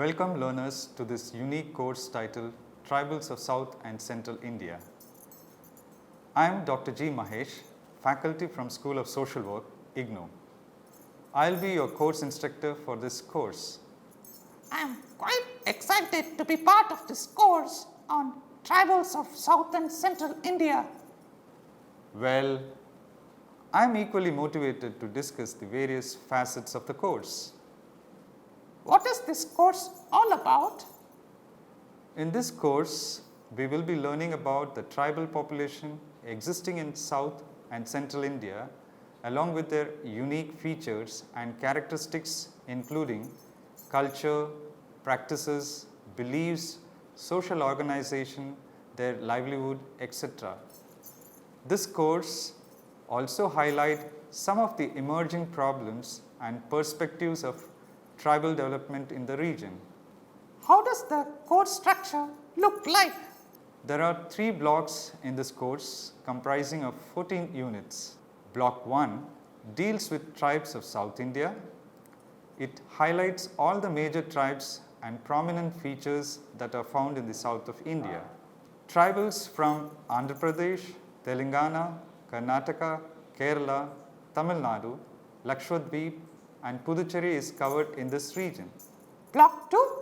Welcome learners to this unique course titled Tribals of South and Central India. I am Dr. G. Mahesh, faculty from School of Social Work, IGNOU. I will be your course instructor for this course. I am quite excited to be part of this course on tribals of South and Central India. Well, I am equally motivated to discuss the various facets of the course. What is this course all about? In this course, we will be learning about the tribal population existing in South and Central India, along with their unique features and characteristics including culture, practices, beliefs, social organization, their livelihood, etc. This course also highlight some of the emerging problems and perspectives of tribal development in the region. How does the course structure look like? There are 3 blocks in this course comprising of 14 units. Block 1 deals with tribes of South India. It highlights all the major tribes and prominent features that are found in the south of India. Tribals from Andhra Pradesh, Telangana, Karnataka, Kerala, Tamil Nadu, Lakshadweep and Puducherry is covered in this region. Block 2?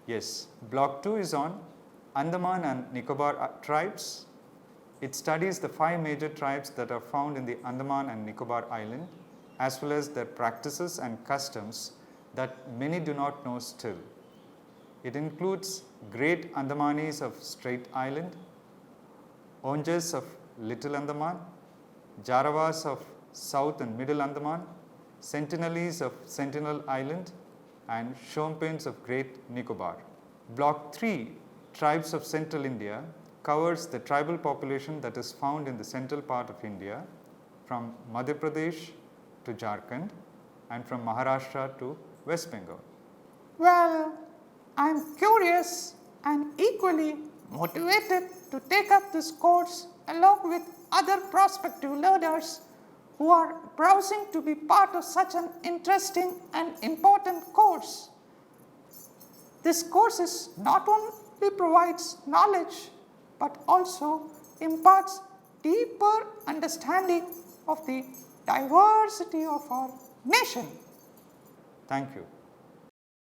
Yes, Block 2 is on Andaman and Nicobar tribes. It studies the 5 major tribes that are found in the Andaman and Nicobar island, as well as their practices and customs that many do not know still. It includes Great Andamanis of Strait Island, Onjas of Little Andaman, Jarawas of South and Middle Andaman, Sentinelese of Sentinel Island and Shompens of Great Nicobar. Block 3, Tribes of Central India, covers the tribal population that is found in the central part of India from Madhya Pradesh to Jharkhand and from Maharashtra to West Bengal. Well, I am curious and equally motivated to take up this course along with other prospective learners who are browsing to be part of such an interesting and important course. This course not only provides knowledge but also imparts deeper understanding of the diversity of our nation. Thank you.